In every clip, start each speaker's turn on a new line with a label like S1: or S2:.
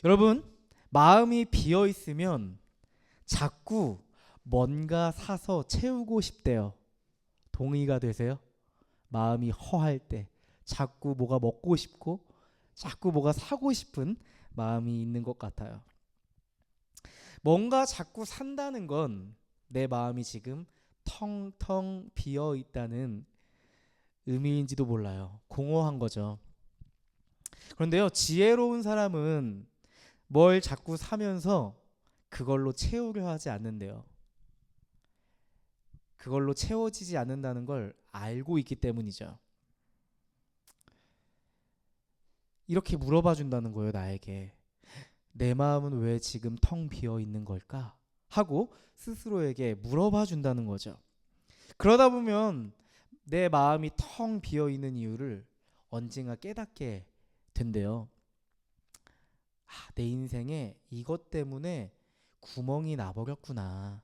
S1: 여러분, 마음이 비어 있으면 자꾸 뭔가 사서 채우고 싶대요. 동의가 되세요? 마음이 허할 때 자꾸 뭐가 먹고 싶고 자꾸 뭐가 사고 싶은 마음이 있는 것 같아요. 뭔가 자꾸 산다는 건 내 마음이 지금 텅텅 비어 있다는 의미인지도 몰라요. 공허한 거죠. 그런데요, 지혜로운 사람은 뭘 자꾸 사면서 그걸로 채우려 하지 않는데요. 그걸로 채워지지 않는다는 걸 알고 있기 때문이죠. 이렇게 물어봐 준다는 거예요, 나에게. 내 마음은 왜 지금 텅 비어 있는 걸까? 하고 스스로에게 물어봐 준다는 거죠. 그러다 보면 내 마음이 텅 비어 있는 이유를 언젠가 깨닫게 된대요. 내 인생에 이것 때문에 구멍이 나버렸구나.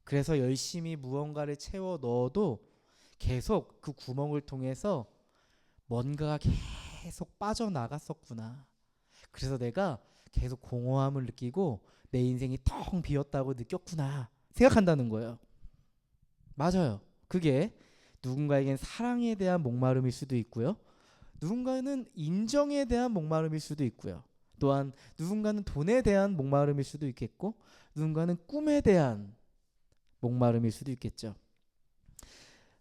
S1: 그래서 열심히 무언가를 채워 넣어도 계속 그 구멍을 통해서 뭔가가 계속 빠져나갔었구나. 그래서 내가 계속 공허함을 느끼고 내 인생이 텅 비었다고 느꼈구나 생각한다는 거예요. 맞아요. 그게 누군가에겐 사랑에 대한 목마름일 수도 있고요. 누군가는 인정에 대한 목마름일 수도 있고요. 또한 누군가는 돈에 대한 목마름일 수도 있겠고, 누군가는 꿈에 대한 목마름일 수도 있겠죠.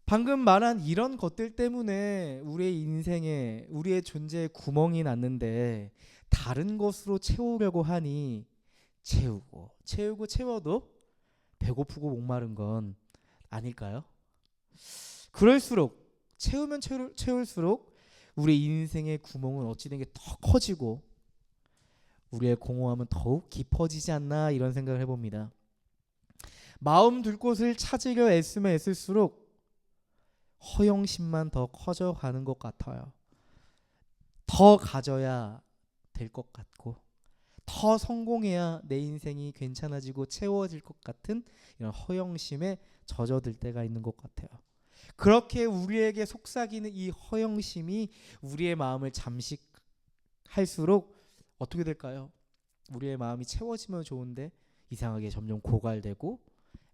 S1: 방금 말한 이런 것들 때문에 우리의 인생에, 우리의 존재에 구멍이 났는데 다른 것으로 채우려고 하니 채우고 채워도 배고프고 목마른 건 아닐까요? 그럴수록 채우면 채울수록 우리 인생의 구멍은 어찌된 게 더 커지고 우리의 공허함은 더욱 깊어지지 않나, 이런 생각을 해봅니다. 마음 둘 곳을 찾으려 애쓰면 애쓸수록 허영심만 더 커져가는 것 같아요. 더 가져야 될 것 같고 더 성공해야 내 인생이 괜찮아지고 채워질 것 같은 이런 허영심에 젖어들 때가 있는 것 같아요. 그렇게 우리에게 속삭이는 이 허영심이 우리의 마음을 잠식할수록 어떻게 될까요? 우리의 마음이 채워지면 좋은데 이상하게 점점 고갈되고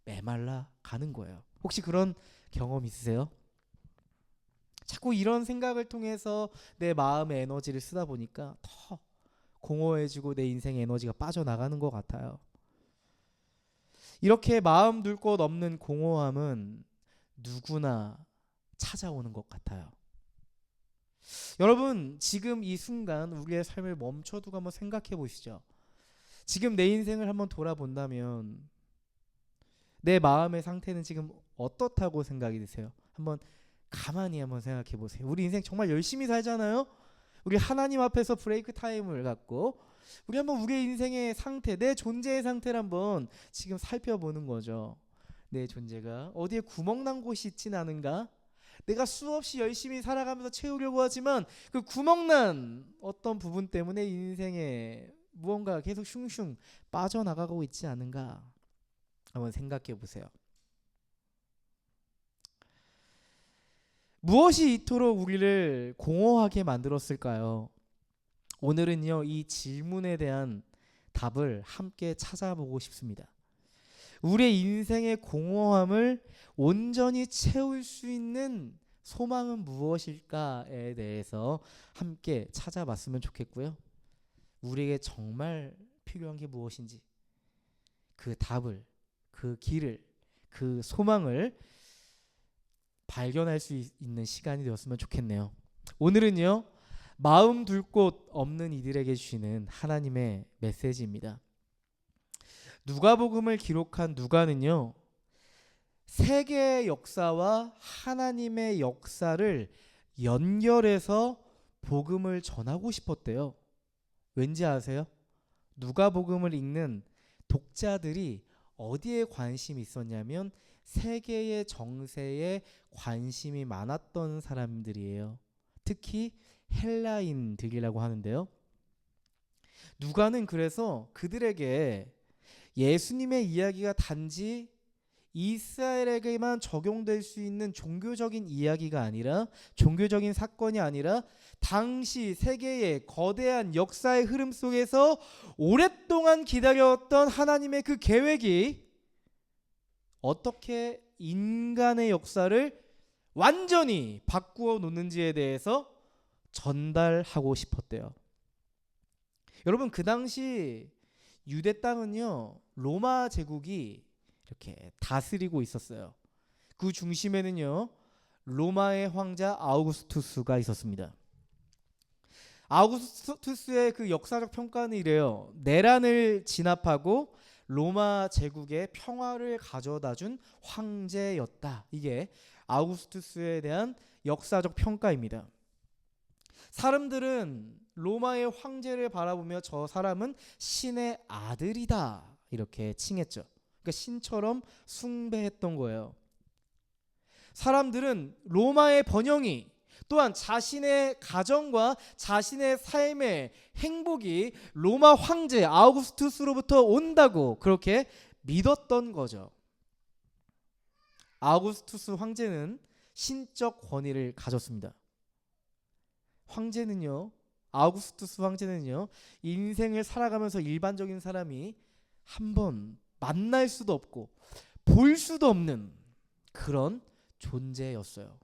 S1: 메말라 가는 거예요. 혹시 그런 경험 있으세요? 자꾸 이런 생각을 통해서 내 마음의 에너지를 쓰다 보니까 더 공허해지고 내 인생의 에너지가 빠져나가는 것 같아요. 이렇게 마음 둘 곳 없는 공허함은 누구나 찾아오는 것 같아요. 여러분, 지금 이 순간 우리의 삶을 멈춰두고 한번 생각해 보시죠. 지금 내 인생을 한번 돌아본다면 내 마음의 상태는 지금 어떻다고 생각이 드세요? 한번 가만히 한번 생각해 보세요. 우리 인생 정말 열심히 살잖아요. 우리 하나님 앞에서 브레이크 타임을 갖고 우리 한번 우리의 인생의 상태, 내 존재의 상태를 한번 지금 살펴보는 거죠. 내 존재가 어디에 구멍난 곳이 있진 않은가? 내가 수없이 열심히 살아가면서 채우려고 하지만 그 구멍난 어떤 부분 때문에 인생에 무언가 계속 슝슝 빠져나가고 있지 않은가? 한번 생각해 보세요. 무엇이 이토록 우리를 공허하게 만들었을까요? 오늘은요, 이 질문에 대한 답을 함께 찾아보고 싶습니다. 우리의 인생의 공허함을 온전히 채울 수 있는 소망은 무엇일까에 대해서 함께 찾아봤으면 좋겠고요. 우리에게 정말 필요한 게 무엇인지 그 답을, 그 길을, 그 소망을 발견할 수 있는 시간이 되었으면 좋겠네요. 오늘은요, 마음 둘 곳 없는 이들에게 주시는 하나님의 메시지입니다. 누가복음을 기록한 누가는요, 세계의 역사와 하나님의 역사를 연결해서 복음을 전하고 싶었대요. 왠지 아세요? 누가복음을 읽는 독자들이 어디에 관심이 있었냐면 세계의 정세에 관심이 많았던 사람들이에요. 특히 헬라인들이라고 하는데요. 누가는 그래서 그들에게 예수님의 이야기가 단지 이스라엘에게만 적용될 수 있는 종교적인 이야기가 아니라, 종교적인 사건이 아니라 당시 세계의 거대한 역사의 흐름 속에서 오랫동안 기다렸던 하나님의 그 계획이 어떻게 인간의 역사를 완전히 바꾸어 놓는지에 대해서 전달하고 싶었대요. 여러분, 그 당시 유대 땅은요, 로마 제국이 이렇게 다스리고 있었어요. 그 중심에는요, 로마의 황자 아우구스투스가 있었습니다. 아우구스투스의 그 역사적 평가는 이래요. 내란을 진압하고 로마 제국의 평화를 가져다준 황제였다. 이게 아우구스투스에 대한 역사적 평가입니다. 사람들은 로마의 황제를 바라보며 저 사람은 신의 아들이다 이렇게 칭했죠. 그러니까 신처럼 숭배했던 거예요. 사람들은 로마의 번영이, 또한 자신의 가정과 자신의 삶의 행복이 로마 황제 아우구스투스로부터 온다고 그렇게 믿었던 거죠. 아우구스투스 황제는 신적 권위를 가졌습니다. 아우구스투스 황제는요, 인생을 살아가면서 일반적인 사람이 한번 만날 수도 없고 볼 수도 없는 그런 존재였어요.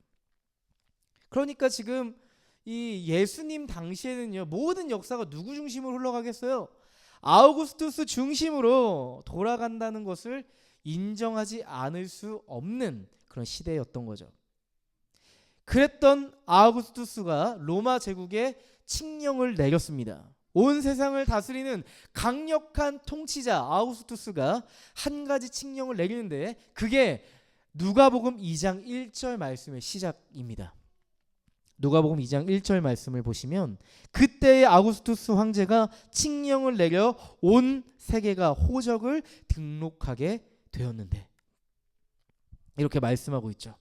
S1: 그러니까 지금 이 예수님 당시에는요, 모든 역사가 누구 중심으로 흘러가겠어요? 아우구스투스 중심으로 돌아간다는 것을 인정하지 않을 수 없는 그런 시대였던 거죠. 그랬던 아우구스투스가 로마 제국에 칙령을 내렸습니다. 온 세상을 다스리는 강력한 통치자 아우구스투스가 한 가지 칙령을 내리는데, 그게 누가복음 2장 1절 말씀의 시작입니다. 누가복음 2장 1절 말씀을 보시면, 그때의 아우구스투스 황제가 칙령을 내려 온 세계가 호적을 등록하게 되었는데, 이렇게 말씀하고 있죠.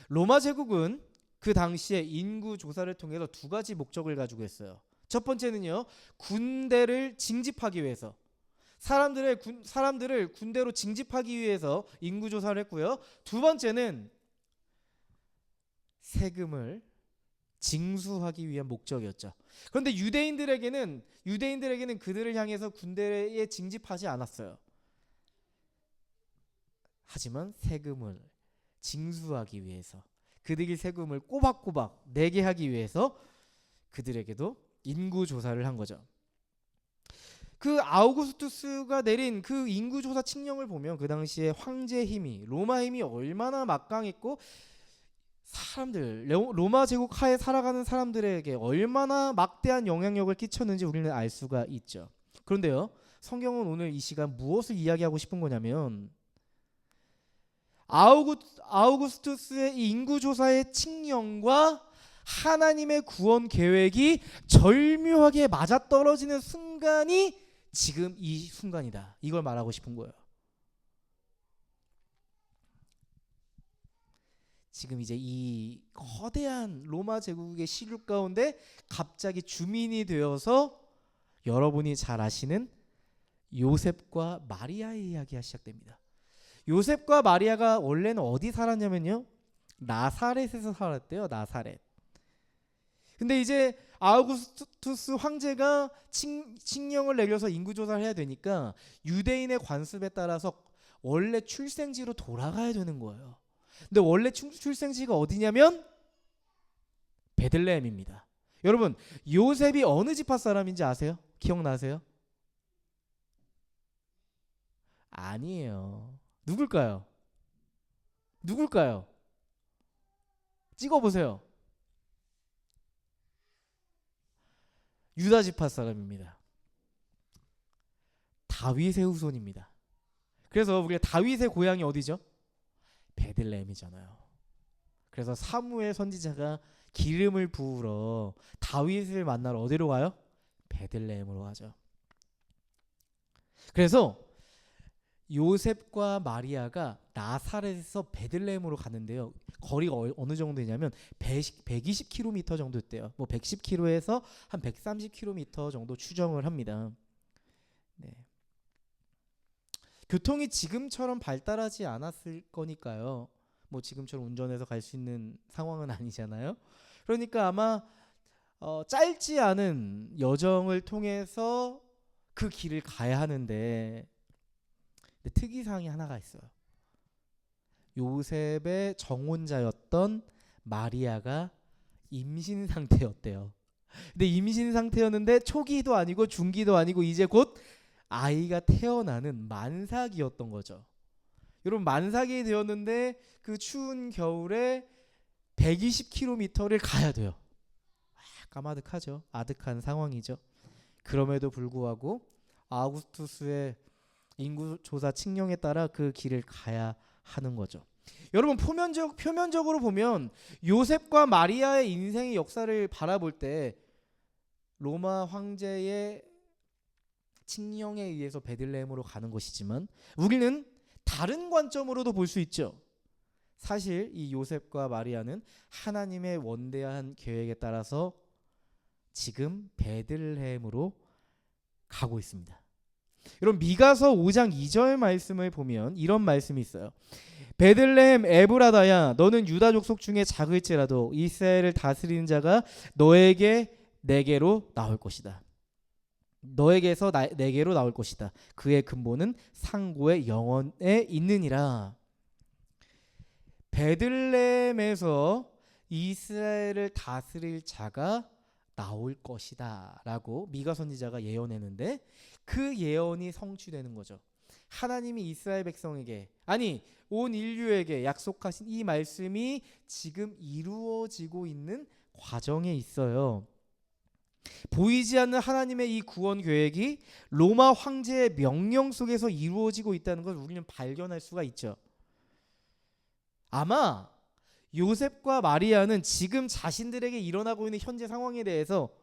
S1: 로마 제국은 그 당시에 인구 조사를 통해서 두 가지 목적을 가지고 있어요. 첫 번째는요, 군대를 징집하기 위해서, 사람들을 군대로 징집하기 위해서 인구 조사를 했고요. 두 번째는 세금을 징수하기 위한 목적이었죠. 그런데 유대인들에게는 그들을 향해서 군대에 징집하지 않았어요. 하지만 세금을 징수하기 위해서, 그들이 세금을 꼬박꼬박 내게 하기 위해서 그들에게도 인구조사를 한 거죠. 그 아우구스투스가 내린 그 인구조사 칙령을 보면 그 당시에 황제의 힘이, 로마 힘이 얼마나 막강했고 로마 제국 하에 살아가는 사람들에게 얼마나 막대한 영향력을 끼쳤는지 우리는 알 수가 있죠. 그런데요, 성경은 오늘 이 시간 무엇을 이야기하고 싶은 거냐면, 아우구스투스의 이 인구조사의 칙령과 하나님의 구원 계획이 절묘하게 맞아떨어지는 순간이 지금 이 순간이다. 이걸 말하고 싶은 거예요. 지금 이제 이 거대한 로마 제국의 시류 가운데 갑자기 주민이 되어서 여러분이 잘 아시는 요셉과 마리아의 이야기가 시작됩니다. 요셉과 마리아가 원래는 어디 살았냐면요, 나사렛에서 살았대요. 나사렛. 근데 이제 아우구스투스 황제가 칙령을 내려서 인구조사를 해야 되니까 유대인의 관습에 따라서 원래 출생지로 돌아가야 되는 거예요. 근데 원래 출생지가 어디냐면 베들레헴입니다. 여러분, 요셉이 어느 지파 사람인지 아세요? 기억나세요? 아니에요. 누굴까요? 찍어보세요. 유다 지파 사람입니다. 다윗의 후손입니다. 그래서 우리가 다윗의 고향이 어디죠? 베들레헴이잖아요. 그래서 사무엘 선지자가 기름을 부으러 다윗을 만나러 어디로 가요? 베들레헴으로 가죠. 그래서 요셉과 마리아가 나사렛에서 베들레헴으로 가는데요, 거리가 어느 정도 되냐면 120km 정도 됐대요. 뭐 110km에서 한 130km 정도 추정을 합니다. 네. 교통이 지금처럼 발달하지 않았을 거니까요. 뭐 지금처럼 운전해서 갈 수 있는 상황은 아니잖아요. 그러니까 아마 짧지 않은 여정을 통해서 그 길을 가야 하는데, 근데 특이사항이 하나가 있어요. 요셉의 정혼자였던 마리아가 임신 상태였대요. 근데 임신 상태였는데 초기도 아니고 중기도 아니고 이제 곧 아이가 태어나는 만삭이었던 거죠. 여러분, 만삭이 되었는데 그 추운 겨울에 120km를 가야 돼요. 까마득하죠. 아득한 상황이죠. 그럼에도 불구하고 아우구스투스의 인구 조사 칙령에 따라 그 길을 가야 하는 거죠. 여러분, 표면적으로 보면 요셉과 마리아의 인생의 역사를 바라볼 때 로마 황제의 칙령에 의해서 베들레헴으로 가는 것이지만 우리는 다른 관점으로도 볼 수 있죠. 사실 이 요셉과 마리아는 하나님의 원대한 계획에 따라서 지금 베들레헴으로 가고 있습니다. 여러분, 미가서 5장 2절 말씀을 보면 이런 말씀이 있어요. 베들레헴 에브라다야, 너는 유다 족속 중에 작을지라도 이스라엘을 다스리는 자가 내게로 나올 것이다. 너에게서 내게로 나올 것이다. 그의 근본은 상고의 영원에 있느니라. 베들레헴에서 이스라엘을 다스릴 자가 나올 것이다 라고 미가 선지자가 예언했는데, 그 예언이 성취되는 거죠. 하나님이 이스라엘 백성에게, 아니 온 인류에게 약속하신 이 말씀이 지금 이루어지고 있는 과정에 있어요. 보이지 않는 하나님의 이 구원 계획이 로마 황제의 명령 속에서 이루어지고 있다는 걸 우리는 발견할 수가 있죠. 아마 요셉과 마리아는 지금 자신들에게 일어나고 있는 현재 상황에 대해서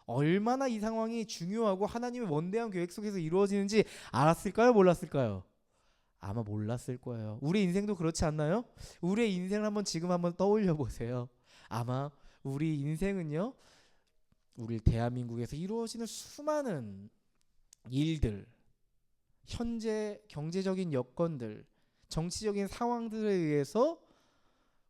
S1: 얼마나 이 상황이 중요하고 하나님의 원대한 계획 속에서 이루어지는지 알았을까요? 몰랐을까요? 아마 몰랐을 거예요. 우리 인생도 그렇지 않나요? 우리의 인생을 지금 한번 떠올려 보세요. 아마 우리 인생은요, 우리 대한민국에서 이루어지는 수많은 일들, 현재 경제적인 여건들, 정치적인 상황들에 의해서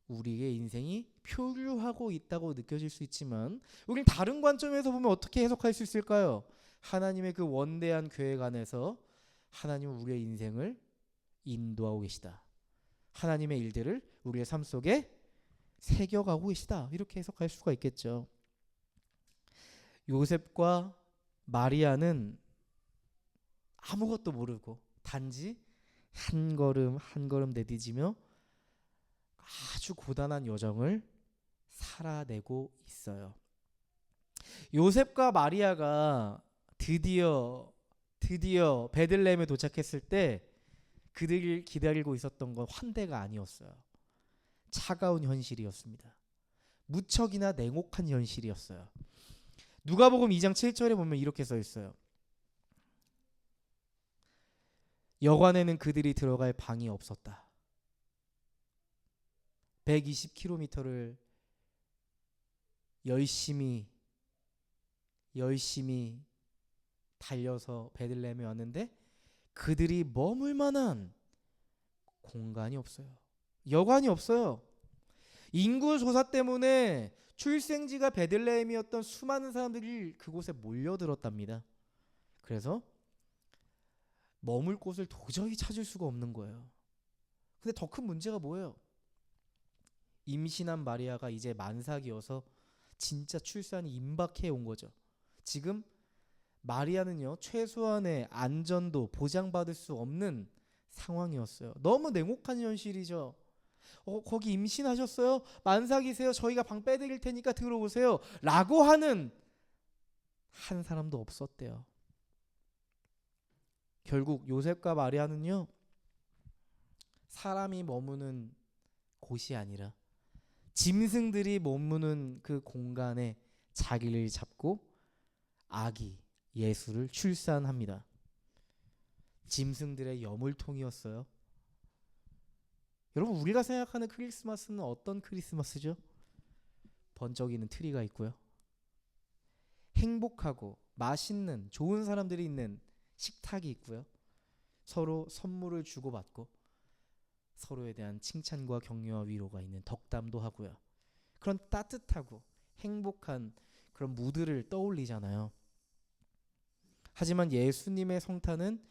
S1: 우리의 인생이 표류하고 있다고 느껴질 수 있지만, 우리는 다른 관점에서 보면 어떻게 해석할 수 있을까요? 하나님의 그 원대한 계획 안에서 하나님은 우리의 인생을 인도하고 계시다. 하나님의 일들을 우리의 삶 속에 새겨가고 계시다. 이렇게 해석할 수가 있겠죠. 요셉과 마리아는 아무것도 모르고 단지 한 걸음 한 걸음 내디디며 아주 고단한 여정을 살아내고 있어요. 요셉과 마리아가 드디어 베들레헴에 도착했을 때 그들이 기다리고 있었던 건 환대가 아니었어요. 차가운 현실이었습니다. 무척이나 냉혹한 현실이었어요. 누가복음 2장 7절에 보면 이렇게 써 있어요. 여관에는 그들이 들어갈 방이 없었다. 120km를 열심히 달려서 베들레헴에 왔는데 그들이 머물 만한 공간이 없어요. 여관이 없어요. 인구 조사 때문에 출생지가 베들레헴이었던 수많은 사람들이 그곳에 몰려들었답니다. 그래서 머물 곳을 도저히 찾을 수가 없는 거예요. 근데 더 큰 문제가 뭐예요? 임신한 마리아가 이제 만삭이어서 진짜 출산이 임박해 온 거죠. 지금 마리아는요, 최소한의 안전도 보장받을 수 없는 상황이었어요. 너무 냉혹한 현실이죠. 거기 임신하셨어요? 만삭이세요? 저희가 방 빼드릴 테니까 들어오세요 라고 하는 한 사람도 없었대요. 결국 요셉과 마리아는요, 사람이 머무는 곳이 아니라 짐승들이 머무는 그 공간에 자기를 잡고 아기 예수를 출산합니다. 짐승들의 여물통이었어요. 여러분, 우리가 생각하는 크리스마스는 어떤 크리스마스죠? 번쩍이는 트리가 있고요, 행복하고 맛있는 좋은 사람들이 있는 식탁이 있고요, 서로 선물을 주고받고 서로에 대한 칭찬과 격려와 위로가 있는 덕담도 하고요. 그런 따뜻하고 행복한 그런 무드를 떠올리잖아요. 하지만 예수님의 성탄은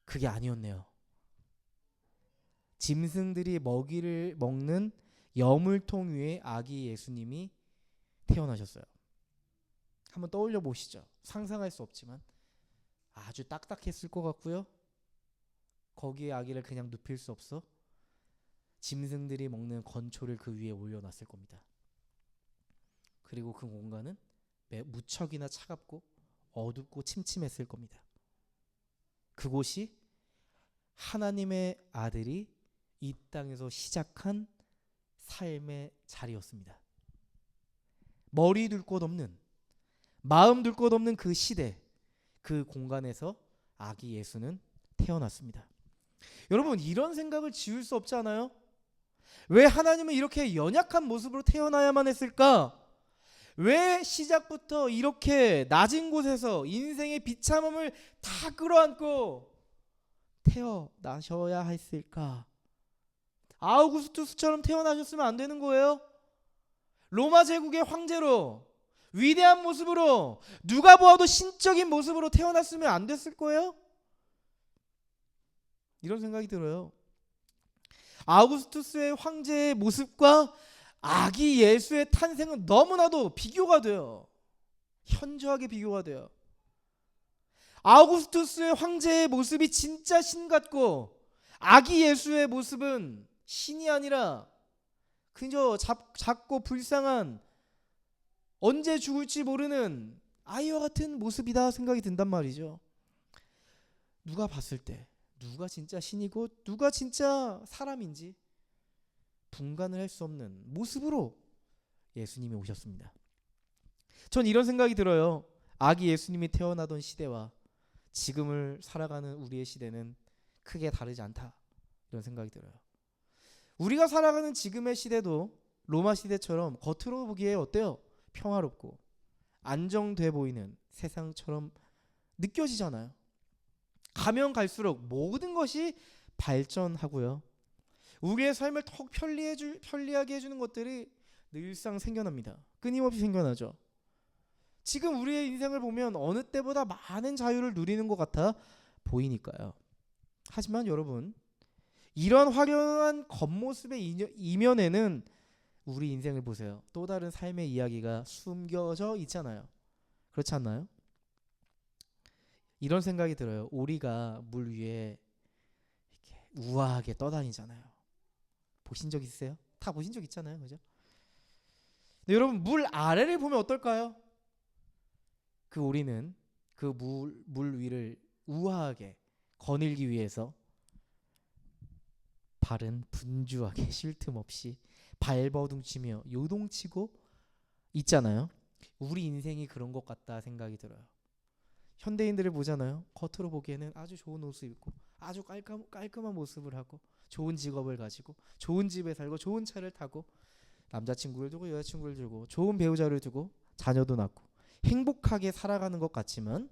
S1: 그게 아니었네요. 짐승들이 먹이를 먹는 여물통 위에 아기 예수님이 태어나셨어요. 한번 떠올려 보시죠. 상상할 수 없지만 아주 딱딱했을 것 같고요. 거기에 아기를 그냥 눕힐 수 없어 짐승들이 먹는 건초를 그 위에 올려놨을 겁니다. 그리고 그 공간은 무척이나 차갑고 어둡고 침침했을 겁니다. 그곳이 하나님의 아들이 이 땅에서 시작한 삶의 자리였습니다. 머리 둘 곳 없는, 마음 둘 곳 없는 그 시대, 그 공간에서 아기 예수는 태어났습니다. 여러분, 이런 생각을 지울 수 없지 않아요? 왜 하나님은 이렇게 연약한 모습으로 태어나야만 했을까? 왜 시작부터 이렇게 낮은 곳에서 인생의 비참함을 다 끌어안고 태어나셔야 했을까? 아우구스투스처럼 태어나셨으면 안 되는 거예요? 로마 제국의 황제로 위대한 모습으로 누가 보아도 신적인 모습으로 태어났으면 안 됐을 거예요? 이런 생각이 들어요. 아우구스투스의 황제의 모습과 아기 예수의 탄생은 너무나도 비교가 돼요. 현저하게 비교가 돼요. 아우구스투스의 황제의 모습이 진짜 신 같고 아기 예수의 모습은 신이 아니라 그저 작고 불쌍한 언제 죽을지 모르는 아이와 같은 모습이다 생각이 든단 말이죠. 누가 봤을 때 누가 진짜 신이고 누가 진짜 사람인지 분간을 할 수 없는 모습으로 예수님이 오셨습니다. 전 이런 생각이 들어요. 아기 예수님이 태어나던 시대와 지금을 살아가는 우리의 시대는 크게 다르지 않다, 이런 생각이 들어요. 우리가 살아가는 지금의 시대도 로마 시대처럼 겉으로 보기에 어때요? 평화롭고 안정돼 보이는 세상처럼 느껴지잖아요. 가면 갈수록 모든 것이 발전하고요. 우리의 삶을 더욱 편리하게 해주는 것들이 늘상 생겨납니다. 끊임없이 생겨나죠. 지금 우리의 인생을 보면 어느 때보다 많은 자유를 누리는 것 같아 보이니까요. 하지만 여러분, 이런 화려한 겉모습의 이면에는 우리 인생을 보세요. 또 다른 삶의 이야기가 숨겨져 있잖아요. 그렇지 않나요? 이런 생각이 들어요. 오리가 물 위에 이렇게 우아하게 떠다니잖아요. 보신 적 있으세요? 다 보신 적 있잖아요, 그죠? 근데 여러분, 물 아래를 보면 어떨까요? 그 오리는 그 물 위를 우아하게 거닐기 위해서 발은 분주하게 쉴 틈 없이 발버둥치며 요동치고 있잖아요. 우리 인생이 그런 것 같다 생각이 들어요. 현대인들을 보잖아요. 겉으로 보기에는 아주 좋은 옷을 입고 아주 깔끔한 모습을 하고 좋은 직업을 가지고 좋은 집에 살고 좋은 차를 타고 남자친구를 두고 여자친구를 두고 좋은 배우자를 두고 자녀도 낳고 행복하게 살아가는 것 같지만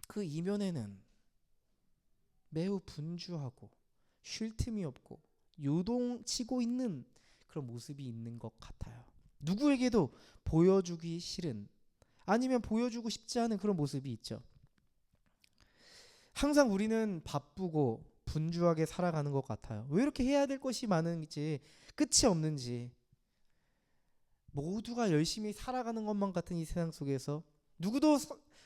S1: 그 이면에는 매우 분주하고 쉴 틈이 없고 요동치고 있는 그런 모습이 있는 것 같아요. 누구에게도 보여주기 싫은, 아니면 보여주고 싶지 않은 그런 모습이 있죠. 항상 우리는 바쁘고 분주하게 살아가는 것 같아요. 왜 이렇게 해야 될 것이 많은지, 끝이 없는지, 모두가 열심히 살아가는 것만 같은 이 세상 속에서 누구도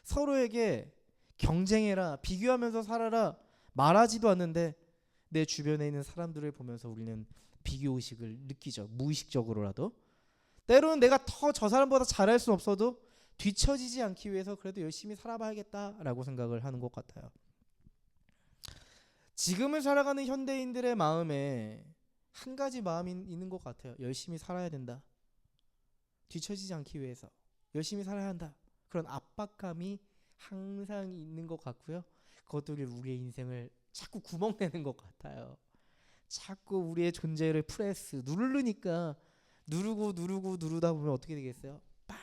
S1: 서로에게 경쟁해라, 비교하면서 살아라 말하지도 않는데 내 주변에 있는 사람들을 보면서 우리는 비교의식을 느끼죠. 무의식적으로라도. 때로는 내가 더 저 사람보다 잘할 수 없어도 뒤처지지 않기 위해서 그래도 열심히 살아봐야겠다라고 생각을 하는 것 같아요. 지금을 살아가는 현대인들의 마음에 한 가지 마음이 있는 것 같아요. 열심히 살아야 된다. 뒤처지지 않기 위해서 열심히 살아야 한다. 그런 압박감이 항상 있는 것 같고요. 그것들이 우리의 인생을 자꾸 구멍내는 것 같아요. 자꾸 우리의 존재를 프레스 누르니까 누르다 보면 어떻게 되겠어요? 빵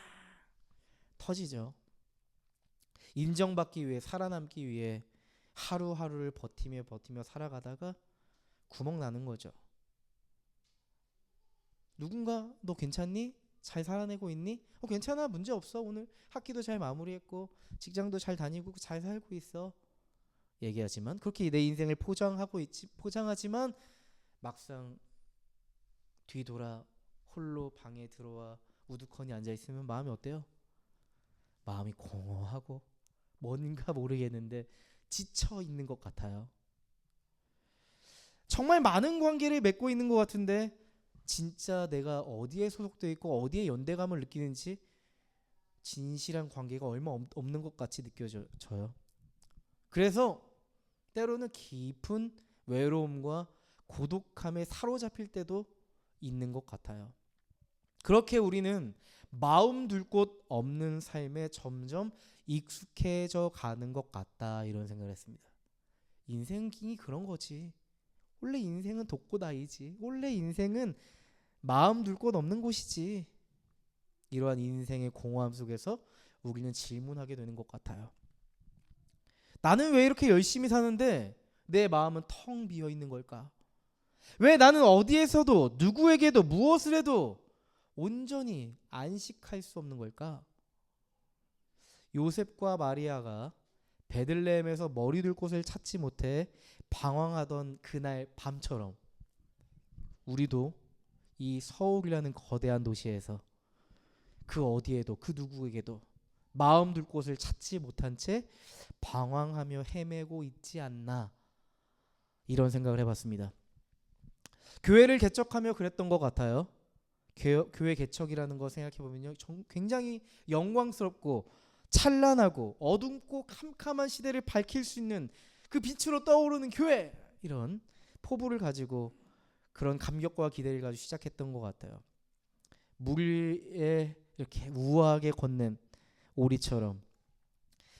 S1: 터지죠. 인정받기 위해, 살아남기 위해 하루하루를 버티며 살아가다가 구멍 나는 거죠. 누군가 너 괜찮니? 잘 살아내고 있니? 괜찮아, 문제 없어. 오늘 학기도 잘 마무리했고 직장도 잘 다니고 잘 살고 있어. 얘기하지만 그렇게 내 인생을 포장하지만 막상 뒤돌아 홀로 방에 들어와 우두커니 앉아 있으면 마음이 어때요? 마음이 공허하고 뭔가 모르겠는데 지쳐 있는 것 같아요. 정말 많은 관계를 맺고 있는 것 같은데 진짜 내가 어디에 소속되어 있고 어디에 연대감을 느끼는지 진실한 관계가 얼마 없는 것 같이 느껴져요. 그래서 때로는 깊은 외로움과 고독함에 사로잡힐 때도 있는 것 같아요. 그렇게 우리는 마음 둘 곳 없는 삶에 점점 익숙해져 가는 것 같다, 이런 생각을 했습니다. 인생이 그런 거지. 원래 인생은 독고다이지. 원래 인생은 마음 둘 곳 없는 곳이지. 이러한 인생의 공허함 속에서 우리는 질문하게 되는 것 같아요. 나는 왜 이렇게 열심히 사는데 내 마음은 텅 비어 있는 걸까? 왜 나는 어디에서도 누구에게도 무엇을 해도 온전히 안식할 수 없는 걸까? 요셉과 마리아가 베들레헴에서 머리 둘 곳을 찾지 못해 방황하던 그날 밤처럼 우리도 이 서울이라는 거대한 도시에서 그 어디에도 그 누구에게도 마음 둘 곳을 찾지 못한 채 방황하며 헤매고 있지 않나, 이런 생각을 해봤습니다. 교회를 개척하며 그랬던 것 같아요. 교회 개척이라는 거 생각해보면요, 굉장히 영광스럽고 찬란하고 어둡고 캄캄한 시대를 밝힐 수 있는 그 빛으로 떠오르는 교회, 이런 포부를 가지고 그런 감격과 기대를 가지고 시작했던 것 같아요. 물 위에 이렇게 우아하게 걷는 오리처럼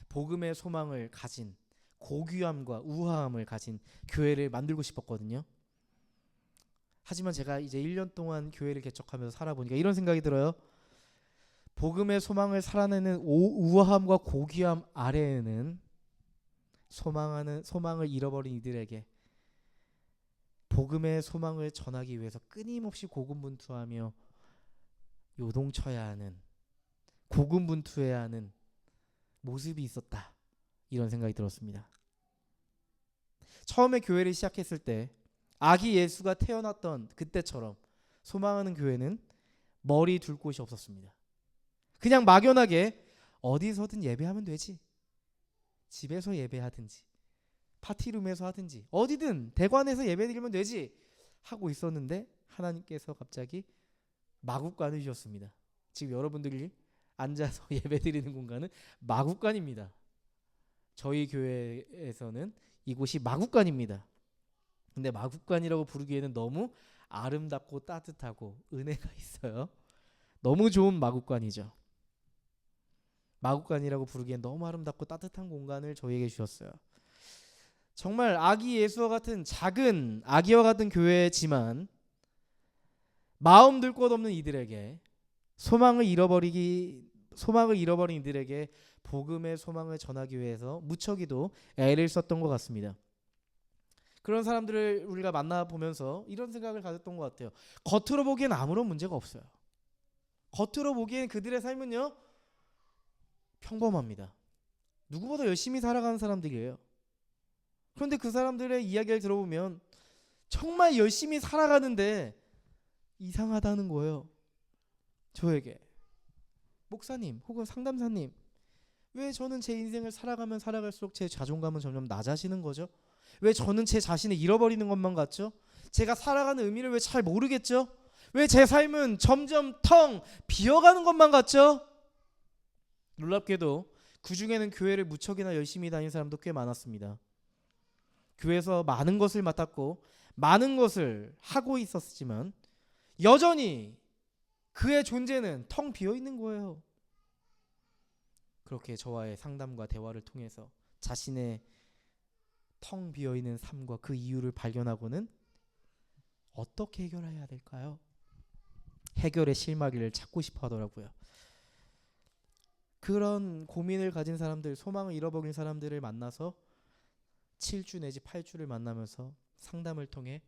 S1: 복음의 소망을 가진, 고귀함과 우아함을 가진 교회를 만들고 싶었거든요. 하지만 제가 이제 1년 동안 교회를 개척하면서 살아보니까 이런 생각이 들어요. 복음의 소망을 살아내는 우아함과 고귀함 아래에는 소망을 잃어버린 이들에게 복음의 소망을 전하기 위해서 끊임없이 고군분투하며 요동쳐야 하는, 고군분투해야 하는 모습이 있었다, 이런 생각이 들었습니다. 처음에 교회를 시작했을 때 아기 예수가 태어났던 그때처럼 소망하는 교회는 머리 둘 곳이 없었습니다. 그냥 막연하게 어디서든 예배하면 되지, 집에서 예배하든지 파티룸에서 하든지 어디든 대관에서 예배드리면 되지 하고 있었는데 하나님께서 갑자기 마국간을 주셨습니다. 지금 여러분들이 앉아서 예배드리는 공간은 마국간입니다. 저희 교회에서는 이곳이 마국간입니다. 근데 마국간이라고 부르기에는 너무 아름답고 따뜻하고 은혜가 있어요. 너무 좋은 마국간이죠. 마국간이라고 부르기엔 너무 아름답고 따뜻한 공간을 저희에게 주셨어요. 정말 아기 예수와 같은 작은 아기와 같은 교회지만 마음 둘 곳 없는 이들에게, 소망을 잃어버린 이들에게 복음의 소망을 전하기 위해서 무척이도 애를 썼던 것 같습니다. 그런 사람들을 우리가 만나보면서 이런 생각을 가졌던 것 같아요. 겉으로 보기엔 아무런 문제가 없어요. 겉으로 보기엔 그들의 삶은요, 평범합니다. 누구보다 열심히 살아가는 사람들이에요. 그런데 그 사람들의 이야기를 들어보면 정말 열심히 살아가는데 이상하다는 거예요. 저에게, 목사님 혹은 상담사님, 왜 저는 제 인생을 살아가면 살아갈수록 제 자존감은 점점 낮아지는 거죠? 왜 저는 제 자신을 잃어버리는 것만 같죠? 제가 살아가는 의미를 왜 잘 모르겠죠? 왜 제 삶은 점점 텅 비어가는 것만 같죠? 놀랍게도 그 중에는 교회를 무척이나 열심히 다니는 사람도 꽤 많았습니다. 교회에서 많은 것을 맡았고 많은 것을 하고 있었지만 여전히 그의 존재는 텅 비어 있는 거예요. 그렇게 저와의 상담과 대화를 통해서 자신의 텅 비어 있는 삶과 그 이유를 발견하고는 어떻게 해결해야 될까요? 해결의 실마리를 찾고 싶어 하더라고요. 그런 고민을 가진 사람들, 소망을 잃어버린 사람들을 만나서 7주 내지 8주를 만나면서 상담을 통해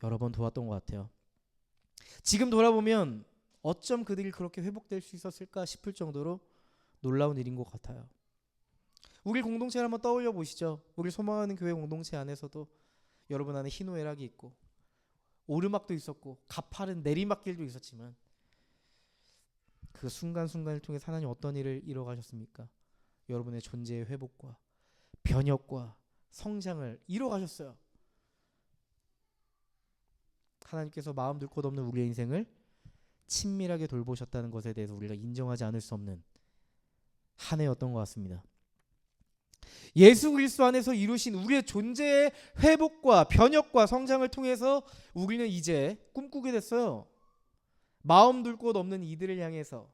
S1: 여러 번 도왔던 것 같아요. 지금 돌아보면 어쩜 그들이 그렇게 회복될 수 있었을까 싶을 정도로 놀라운 일인 것 같아요. 우리 공동체를 한번 떠올려 보시죠. 우리 소망하는 교회 공동체 안에서도 여러분 안에 희노애락이 있고 오르막도 있었고 가파른 내리막길도 있었지만 그 순간순간을 통해 하나님 어떤 일을 이뤄가셨습니까? 여러분의 존재의 회복과 변혁과 성장을 이뤄가셨어요. 하나님께서 마음 둘 곳 없는 우리의 인생을 친밀하게 돌보셨다는 것에 대해서 우리가 인정하지 않을 수 없는 한 해였던 것 같습니다. 예수 그리스도 안에서 이루신 우리의 존재의 회복과 변혁과 성장을 통해서 우리는 이제 꿈꾸게 됐어요. 마음 둘 곳 없는 이들을 향해서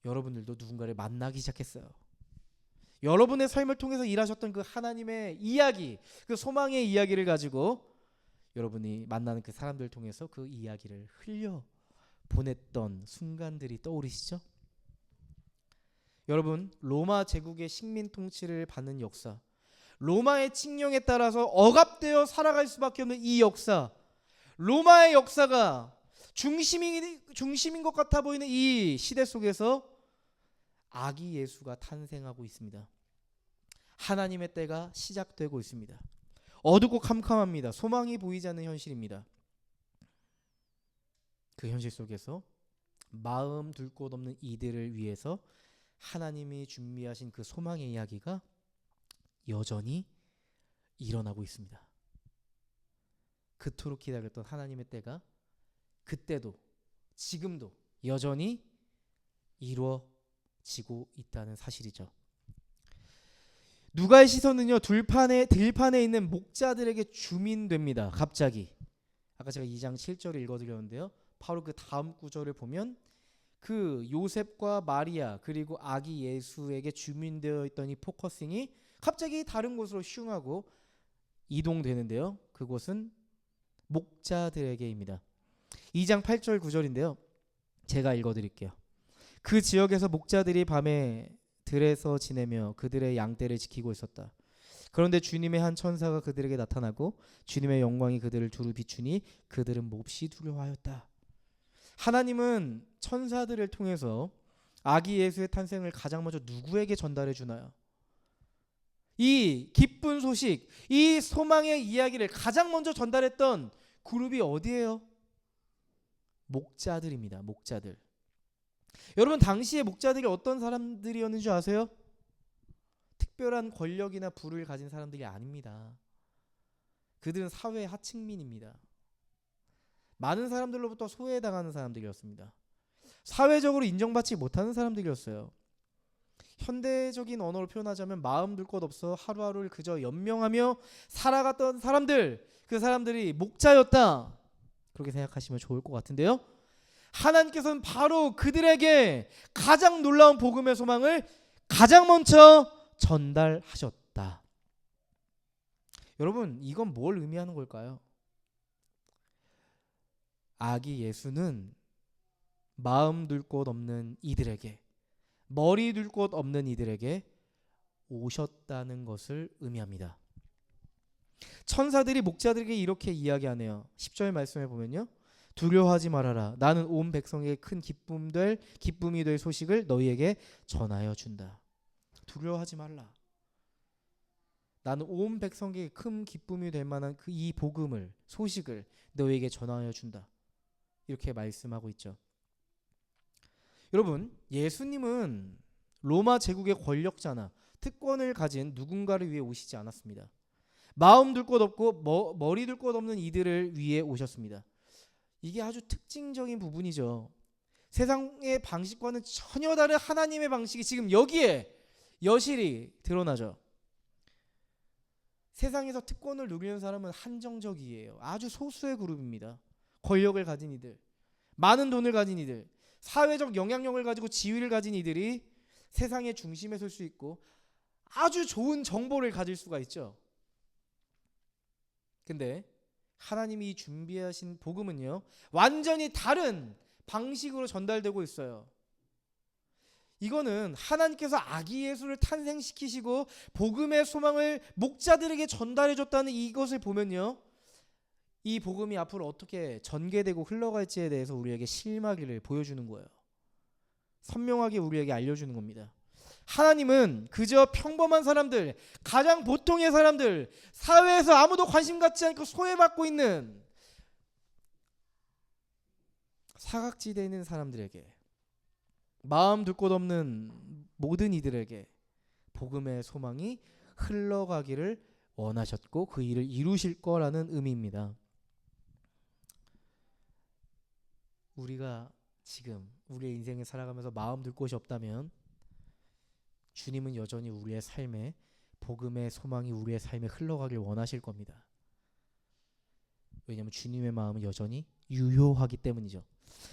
S1: 여러분들도 누군가를 만나기 시작했어요. 여러분의 삶을 통해서 일하셨던 그 하나님의 이야기, 그 소망의 이야기를 가지고 여러분이 만나는 그 사람들을 통해서 그 이야기를 흘려 보냈던 순간들이 떠오르시죠? 여러분, 로마 제국의 식민 통치를 받는 역사, 로마의 칙령에 따라서 억압되어 살아갈 수밖에 없는 이 역사, 로마의 역사가 중심인 것 같아 보이는 이 시대 속에서 아기 예수가 탄생하고 있습니다. 하나님의 때가 시작되고 있습니다. 어둡고 캄캄합니다. 소망이 보이지 않는 현실입니다. 그 현실 속에서 마음 둘 곳 없는 이들을 위해서 하나님이 준비하신 그 소망의 이야기가 여전히 일어나고 있습니다. 그토록 기다렸던 하나님의 때가 그때도 지금도 여전히 이루어지고 있다는 사실이죠. 누가의 시선은요, 들판에 있는 목자들에게 주민됩니다. 갑자기 아까 제가 2장 7절을 읽어드렸는데요, 바로 그 다음 구절을 보면 그 요셉과 마리아 그리고 아기 예수에게 주민되어 있던 이 포커싱이 갑자기 다른 곳으로 슝하고 이동되는데요, 그곳은 목자들에게입니다. 2장 8절 9절인데요 제가 읽어드릴게요. 그 지역에서 목자들이 밤에 들에서 지내며 그들의 양떼를 지키고 있었다. 그런데 주님의 한 천사가 그들에게 나타나고 주님의 영광이 그들을 두루 비추니 그들은 몹시 두려워하였다. 하나님은 천사들을 통해서 아기 예수의 탄생을 가장 먼저 누구에게 전달해 주나요? 이 기쁜 소식, 이 소망의 이야기를 가장 먼저 전달했던 그룹이 어디예요? 목자들입니다. 목자들. 여러분, 당시의 목자들이 어떤 사람들이었는 줄 아세요? 특별한 권력이나 부를 가진 사람들이 아닙니다. 그들은 사회의 하층민입니다. 많은 사람들로부터 소외당하는 사람들이었습니다. 사회적으로 인정받지 못하는 사람들이었어요. 현대적인 언어로 표현하자면 마음 둘 곳 없어 하루하루를 그저 연명하며 살아갔던 사람들, 그 사람들이 목자였다, 그렇게 생각하시면 좋을 것 같은데요, 하나님께서는 바로 그들에게 가장 놀라운 복음의 소망을 가장 먼저 전달하셨다. 여러분, 이건 뭘 의미하는 걸까요? 아기 예수는 마음 둘 곳 없는 이들에게, 머리 둘 곳 없는 이들에게 오셨다는 것을 의미합니다. 천사들이 목자들에게 이렇게 이야기하네요. 10절 말씀에 보면요, 두려워하지 말아라. 나는 온 백성에게 큰 기쁨이 될 소식을 너희에게 전하여 준다. 두려워하지 말라. 나는 온 백성에게 큰 기쁨이 될 만한 그 이 복음을, 소식을 너희에게 전하여 준다. 이렇게 말씀하고 있죠. 여러분, 예수님은 로마 제국의 권력자나 특권을 가진 누군가를 위해 오시지 않았습니다. 마음 둘 곳 없고 머리 둘 곳 없는 이들을 위해 오셨습니다. 이게 아주 특징적인 부분이죠. 세상의 방식과는 전혀 다른 하나님의 방식이 지금 여기에 여실히 드러나죠. 세상에서 특권을 누리는 사람은 한정적이에요. 아주 소수의 그룹입니다. 권력을 가진 이들, 많은 돈을 가진 이들, 사회적 영향력을 가지고 지위를 가진 이들이 세상의 중심에 설 수 있고 아주 좋은 정보를 가질 수가 있죠. 근데 하나님이 준비하신 복음은요, 완전히 다른 방식으로 전달되고 있어요. 이거는 하나님께서 아기 예수를 탄생시키시고 복음의 소망을 목자들에게 전달해 줬다는 이것을 보면요, 이 복음이 앞으로 어떻게 전개되고 흘러갈지에 대해서 우리에게 실마리를 보여주는 거예요. 선명하게 우리에게 알려주는 겁니다. 하나님은 그저 평범한 사람들, 가장 보통의 사람들, 사회에서 아무도 관심 갖지 않고 소외받고 있는 사각지대에 있는 사람들에게, 마음 둘 곳 없는 모든 이들에게 복음의 소망이 흘러가기를 원하셨고 그 일을 이루실 거라는 의미입니다. 우리가 지금 우리의 인생을 살아가면서 마음 둘 곳이 없다면 주님은 여전히 우리의 삶에 복음의 소망이 우리의 삶에 흘러가길 원하실 겁니다. 왜냐하면 주님의 마음은 여전히 유효하기 때문이죠.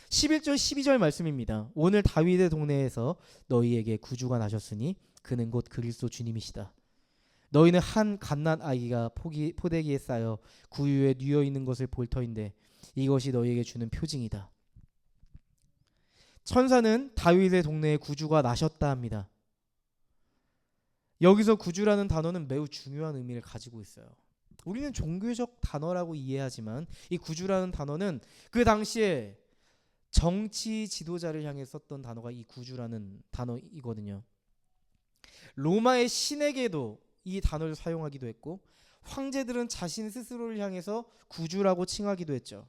S1: 11절 12절 말씀입니다. 오늘 다윗의 동네에서 너희에게 구주가 나셨으니 그는 곧 그리스도 주님이시다. 너희는 한 갓난 아기가 포대기에 쌓여 구유에 뉘어 있는 것을 볼 터인데 이것이 너희에게 주는 표징이다. 천사는 다윗의 동네에 구주가 나셨다 합니다. 여기서 구주라는 단어는 매우 중요한 의미를 가지고 있어요. 우리는 종교적 단어라고 이해하지만 이 구주라는 단어는 그 당시에 정치 지도자를 향해 썼던 단어가 이 구주라는 단어이거든요. 로마의 신에게도 이 단어를 사용하기도 했고 황제들은 자신 스스로를 향해서 구주라고 칭하기도 했죠.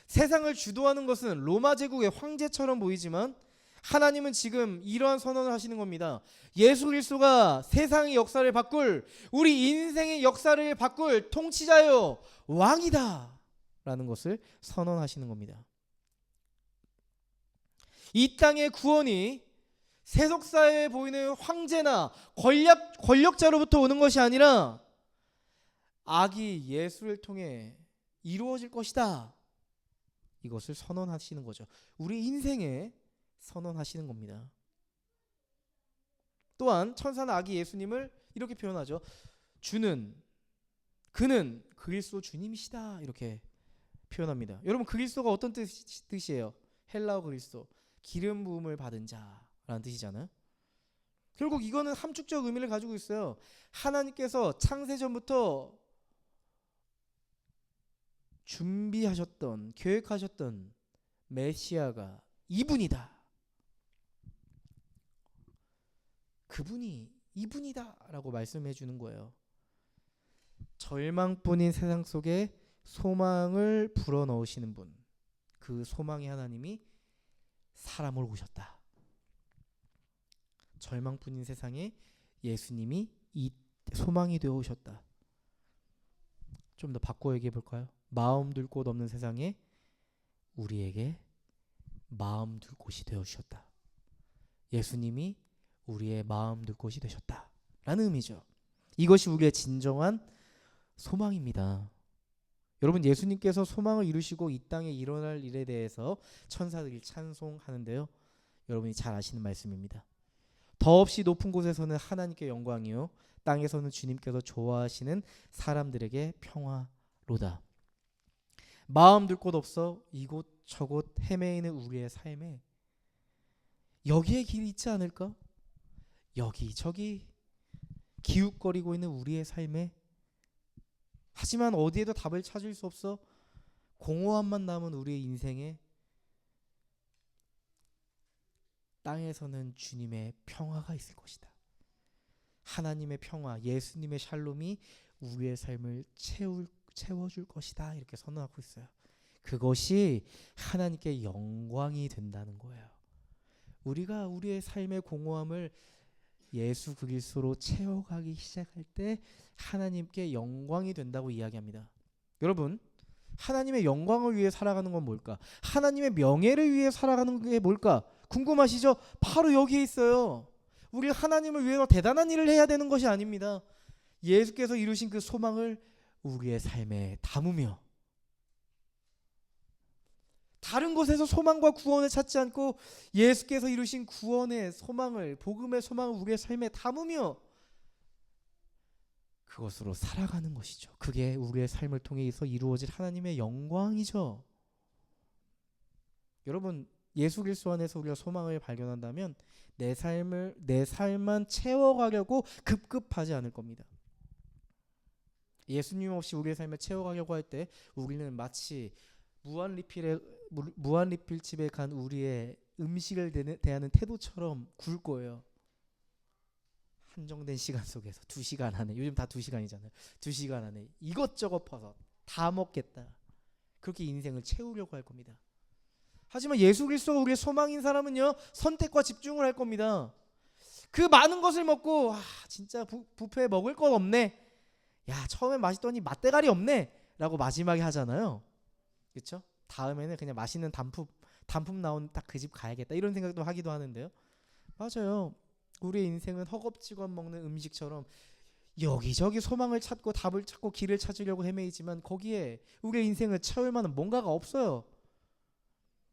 S1: 세상을 주도하는 것은 로마 제국의 황제처럼 보이지만 하나님은 지금 이러한 선언을 하시는 겁니다. 예수 그리스도가 세상의 역사를 바꿀, 우리 인생의 역사를 바꿀 통치자요 왕이다 라는 것을 선언하시는 겁니다. 이 땅의 구원이 세속사회에 보이는 황제나 권력자로부터 오는 것이 아니라 아기 예수를 통해 이루어질 것이다. 이것을 선언하시는 거죠. 우리 인생에 선언하시는 겁니다. 또한 천사는 아기 예수님을 이렇게 표현하죠. 그는 그리스도 주님이시다 이렇게 표현합니다. 여러분 그리스도가 어떤 뜻이에요? 헬라어 그리스도, 기름 부음을 받은 자라는 뜻이잖아요. 결국 이거는 함축적 의미를 가지고 있어요. 하나님께서 창세전부터 준비하셨던, 계획하셨던 메시아가 이분이다. 그분이 이분이다 라고 말씀해 주는 거예요. 절망뿐인 세상 속에 소망을 불어넣으시는 분, 그 소망의 하나님이 사람으로 오셨다. 절망뿐인 세상에 예수님이 이 소망이 되어 오셨다. 좀 더 바꿔 얘기해 볼까요? 마음 둘 곳 없는 세상에 우리에게 마음 둘 곳이 되어 주셨다. 예수님이 우리의 마음 둘 곳이 되셨다 라는 의미죠. 이것이 우리의 진정한 소망입니다. 여러분 예수님께서 소망을 이루시고 이 땅에 일어날 일에 대해서 천사들이 찬송하는데요, 여러분이 잘 아시는 말씀입니다. 더없이 높은 곳에서는 하나님께 영광이요 땅에서는 주님께서 좋아하시는 사람들에게 평화로다. 마음 둘 곳 없어 이곳저곳 헤매이는 우리의 삶에 여기에 길이 있지 않을까? 여기저기 기웃거리고 있는 우리의 삶에, 하지만 어디에도 답을 찾을 수 없어 공허함만 남은 우리의 인생에 땅에서는 주님의 평화가 있을 것이다. 하나님의 평화, 예수님의 샬롬이 우리의 삶을 채워줄 것이다 이렇게 선언하고 있어요. 그것이 하나님께 영광이 된다는 거예요. 우리가 우리의 삶의 공허함을 예수 그리스도로 채워가기 시작할 때 하나님께 영광이 된다고 이야기합니다. 여러분 하나님의 영광을 위해 살아가는 건 뭘까? 하나님의 명예를 위해 살아가는 게 뭘까? 궁금하시죠? 바로 여기에 있어요. 우리 하나님을 위해서 대단한 일을 해야 되는 것이 아닙니다. 예수께서 이루신 그 소망을 우리의 삶에 담으며 다른 곳에서 소망과 구원을 찾지 않고 예수께서 이루신 구원의 소망을, 복음의 소망을 우리의 삶에 담으며 그것으로 살아가는 것이죠. 그게 우리의 삶을 통해서 이루어질 하나님의 영광이죠. 여러분 예수 그리스도 안에서 우리가 소망을 발견한다면 내 삶만 채워가려고 급급하지 않을 겁니다. 예수님 없이 우리의 삶을 채워가려고 할 때 우리는 마치 무한리필집에 간 우리의 음식을 대하는 태도처럼 굴 거예요. 한정된 시간 속에서 2시간 안에, 요즘 다 2시간이잖아요. 2시간 안에 이것저것 퍼서 다 먹겠다. 그렇게 인생을 채우려고 할 겁니다. 하지만 예수 그리스도가 우리의 소망인 사람은요, 선택과 집중을 할 겁니다. 그 많은 것을 먹고 진짜 뷔페에 먹을 것 없네. 야, 처음엔 맛있더니 맛대가리 없네 라고 마지막에 하잖아요. 그렇죠? 다음에는 그냥 맛있는 단품 나온 딱 그 집 가야겠다 이런 생각도 하기도 하는데요. 맞아요. 우리의 인생은 허겁지겁 먹는 음식처럼 여기저기 소망을 찾고 답을 찾고 길을 찾으려고 헤매이지만 거기에 우리의 인생을 채울 만한 뭔가가 없어요.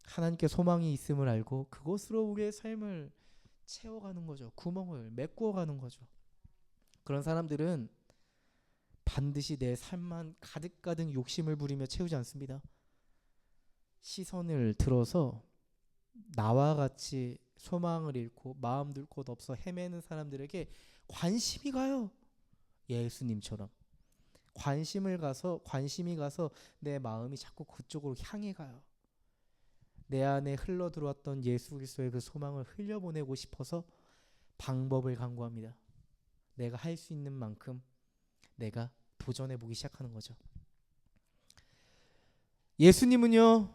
S1: 하나님께 소망이 있음을 알고 그것으로 우리의 삶을 채워가는 거죠. 구멍을 메꾸어가는 거죠. 그런 사람들은 반드시 내 삶만 가득가득 욕심을 부리며 채우지 않습니다. 시선을 들어서 나와 같이 소망을 잃고 마음 둘 곳 없어 헤매는 사람들에게 관심이 가요. 예수님처럼 관심이 가서 내 마음이 자꾸 그쪽으로 향해 가요. 내 안에 흘러 들어왔던 예수 그리스도의 그 소망을 흘려보내고 싶어서 방법을 강구합니다. 내가 할 수 있는 만큼 내가 도전해 보기 시작하는 거죠. 예수님은요,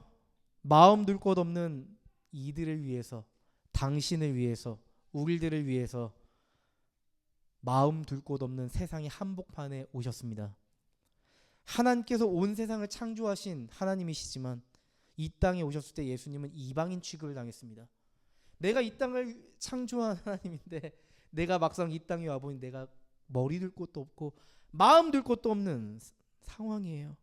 S1: 마음 둘 곳 없는 이들을 위해서, 당신을 위해서, 우리들을 위해서 마음 둘 곳 없는 세상의 한복판에 오셨습니다. 하나님께서 온 세상을 창조하신 하나님이시지만 이 땅에 오셨을 때 예수님은 이방인 취급을 당했습니다. 내가 이 땅을 창조한 하나님인데 내가 막상 이 땅에 와보니 내가 머리 둘 곳도 없고 마음 둘 곳도 없는 상황이에요.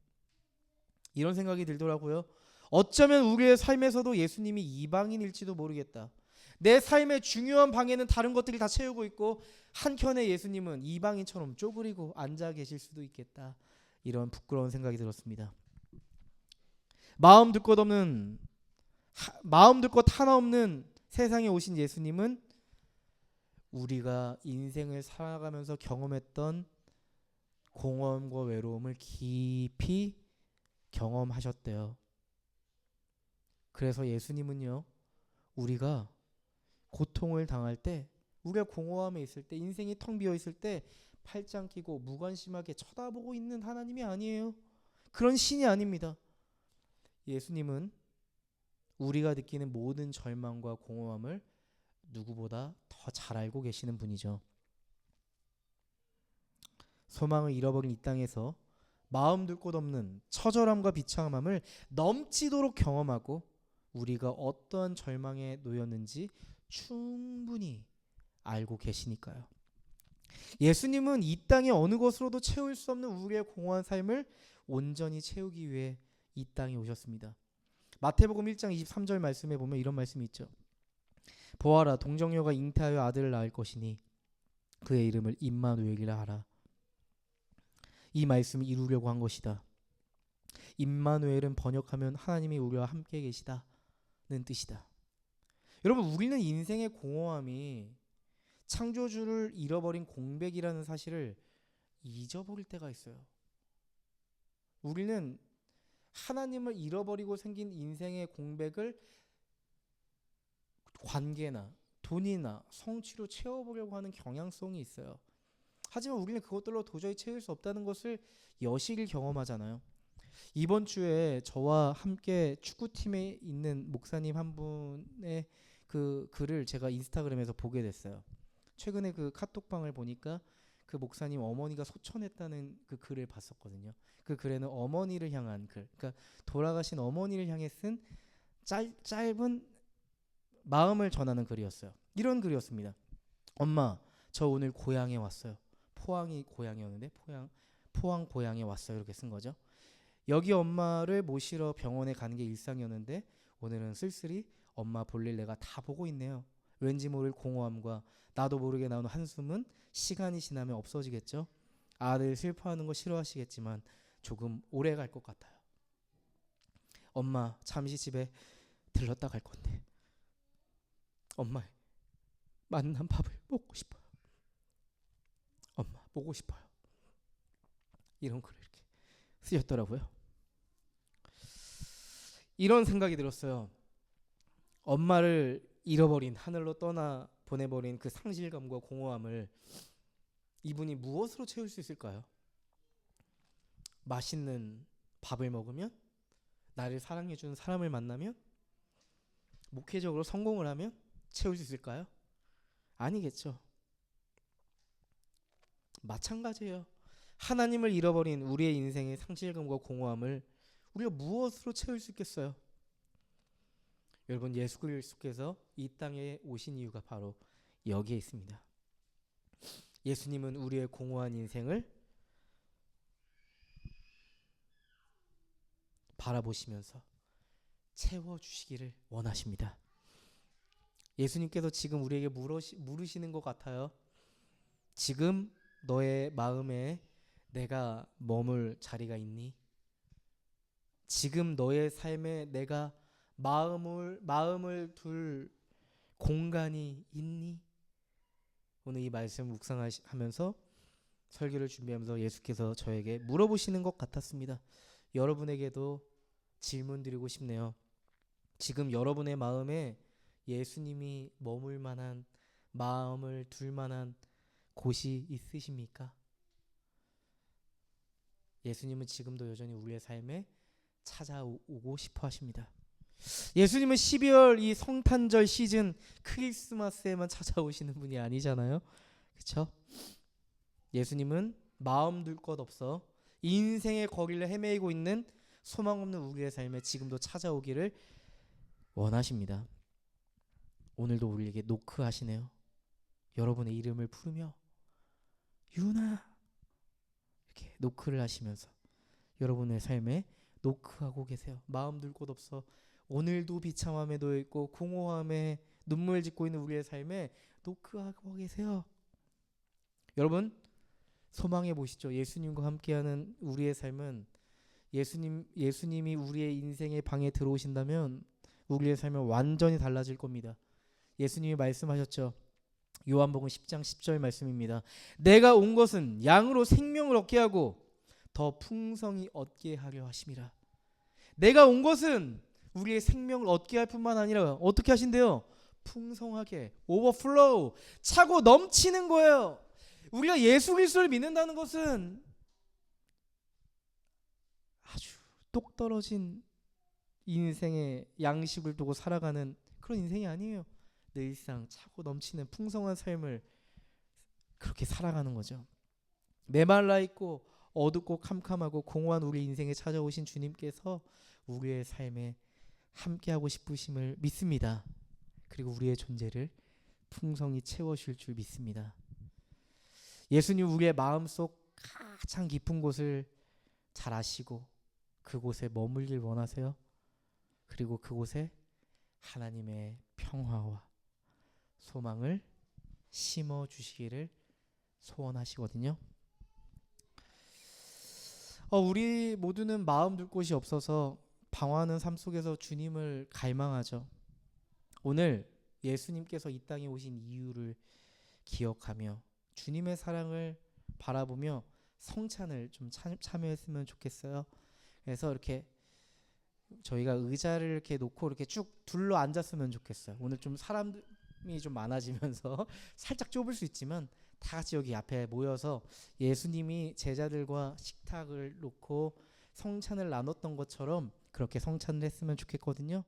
S1: 이런 생각이 들더라고요. 어쩌면 우리의 삶에서도 예수님이 이방인일지도 모르겠다. 내 삶의 중요한 방에는 다른 것들이 다 채우고 있고 한켠에 예수님은 이방인처럼 쪼그리고 앉아 계실 수도 있겠다. 이런 부끄러운 생각이 들었습니다. 마음 둘 곳 하나 없는 세상에 오신 예수님은 우리가 인생을 살아가면서 경험했던 공허함과 외로움을 깊이 경험하셨대요. 그래서 예수님은요, 우리가 고통을 당할 때, 우리가 공허함에 있을 때, 인생이 텅 비어 있을 때 팔짱 끼고 무관심하게 쳐다보고 있는 하나님이 아니에요. 그런 신이 아닙니다. 예수님은 우리가 느끼는 모든 절망과 공허함을 누구보다 더 잘 알고 계시는 분이죠. 소망을 잃어버린 이 땅에서 마음 둘 곳 없는 처절함과 비참함을 넘치도록 경험하고 우리가 어떠한 절망에 놓였는지 충분히 알고 계시니까요. 예수님은 이 땅의 어느 것으로도 채울 수 없는 우리의 공허한 삶을 온전히 채우기 위해 이 땅에 오셨습니다. 마태복음 1장 23절 말씀에 보면 이런 말씀이 있죠. 보아라, 동정녀가 잉태하여 아들을 낳을 것이니 그의 이름을 임마누엘이라 하라. 이 말씀을 이루려고 한 것이다. 임마누엘은 번역하면 하나님이 우리와 함께 계시다는 뜻이다. 여러분, 우리는 인생의 공허함이 창조주를 잃어버린 공백이라는 사실을 잊어버릴 때가 있어요. 우리는 하나님을 잃어버리고 생긴 인생의 공백을 관계나 돈이나 성취로 채워보려고 하는 경향성이 있어요. 하지만 우리는 그것들로 도저히 채울 수 없다는 것을 여실히 경험하잖아요. 이번 주에 저와 함께 축구팀에 있는 목사님 한 분의 그 글을 제가 인스타그램에서 보게 됐어요. 최근에 그 카톡방을 보니까 그 목사님 어머니가 소천했다는 그 글을 봤었거든요. 그 글에는 어머니를 향한 글, 그러니까 돌아가신 어머니를 향해 쓴 짧은 마음을 전하는 글이었어요. 이런 글이었습니다. 엄마, 저 오늘 고향에 왔어요. 포항이 고향이었는데 포항 고향에 왔어요. 이렇게 쓴 거죠. 여기 엄마를 모시러 병원에 가는 게 일상이었는데 오늘은 쓸쓸히 엄마 볼일 내가 다 보고 있네요. 왠지 모를 공허함과 나도 모르게 나오는 한숨은 시간이 지나면 없어지겠죠. 아들 슬퍼하는 거 싫어하시겠지만 조금 오래 갈 것 같아요. 엄마, 잠시 집에 들렀다 갈 건데 엄마의 맛난 밥을 먹고 싶어요. 엄마 보고 싶어요. 이런 글을 이렇게 쓰셨더라고요. 이런 생각이 들었어요. 엄마를 잃어버린, 하늘로 떠나 보내버린 그 상실감과 공허함을 이분이 무엇으로 채울 수 있을까요? 맛있는 밥을 먹으면? 나를 사랑해주는 사람을 만나면? 목회적으로 성공을 하면 채울 수 있을까요? 아니겠죠. 마찬가지예요. 하나님을 잃어버린 우리의 인생의 상실감과 공허함을 우리가 무엇으로 채울 수 있겠어요? 여러분, 예수 그리스도께서 이 땅에 오신 이유가 바로 여기에 있습니다. 예수님은 우리의 공허한 인생을 바라보시면서 채워주시기를 원하십니다. 예수님께서 지금 우리에게 물으시는 것 같아요. 지금 너의 마음에 내가 머물 자리가 있니? 지금 너의 삶에 내가 마음을 둘 공간이 있니? 오늘 이 말씀 묵상하면서 설교를 준비하면서 예수께서 저에게 물어보시는 것 같았습니다. 여러분에게도 질문 드리고 싶네요. 지금 여러분의 마음에 예수님이 머물 만한, 마음을 둘 만한 곳이 있으십니까? 예수님은 지금도 여전히 우리의 삶에 찾아오고 싶어 하십니다. 예수님은 12월 이 성탄절 시즌 크리스마스에만 찾아오시는 분이 아니잖아요. 그렇죠? 예수님은 마음 둘 것 없어 인생의 거리를 헤매고 있는 소망 없는 우리의 삶에 지금도 찾아오기를 원하십니다. 오늘도 우리에게 노크하시네요. 여러분의 이름을 부르며 유나 이렇게 노크를 하시면서 여러분의 삶에 노크하고 계세요. 마음 둘 곳 없어 오늘도 비참함에 놓여 있고 공허함에 눈물 짓고 있는 우리의 삶에 노크하고 계세요. 여러분 소망해 보시죠. 예수님과 함께하는 우리의 삶은 예수님이 우리의 인생의 방에 들어오신다면 우리의 삶은 완전히 달라질 겁니다. 예수님이 말씀하셨죠. 요한복음 10장 10절 말씀입니다. 내가 온 것은 양으로 생명을 얻게 하고 더 풍성히 얻게 하려 하심이라. 내가 온 것은 우리의 생명을 얻게 할 뿐만 아니라 어떻게 하신대요? 풍성하게 오버플로우 차고 넘치는 거예요. 우리가 예수 그리스도를 믿는다는 것은 아주 똑 떨어진 인생의 양식을 두고 살아가는 그런 인생이 아니에요. 늘상 차고 넘치는 풍성한 삶을 그렇게 살아가는 거죠. 메말라 있고 어둡고 캄캄하고 공허한 우리 인생에 찾아오신 주님께서 우리의 삶에 함께하고 싶으심을 믿습니다. 그리고 우리의 존재를 풍성히 채워줄 줄 믿습니다. 예수님 우리의 마음속 가장 깊은 곳을 잘 아시고 그곳에 머물길 원하세요. 그리고 그곳에 하나님의 평화와 소망을 심어주시기를 소원하시거든요. 우리 모두는 마음 둘 곳이 없어서 방황하는 삶 속에서 주님을 갈망하죠. 오늘 예수님께서 이 땅에 오신 이유를 기억하며 주님의 사랑을 바라보며 성찬을 좀 참여했으면 좋겠어요. 그래서 이렇게 저희가 의자를 이렇게 놓고 이렇게 쭉 둘러 앉았으면 좋겠어요. 오늘 좀 사람이 좀 많아지면서 살짝 좁을 수 있지만 다 같이 여기 앞에 모여서 예수님이 제자들과 식탁을 놓고 성찬을 나눴던 것처럼 그렇게 성찬을 했으면 좋겠거든요.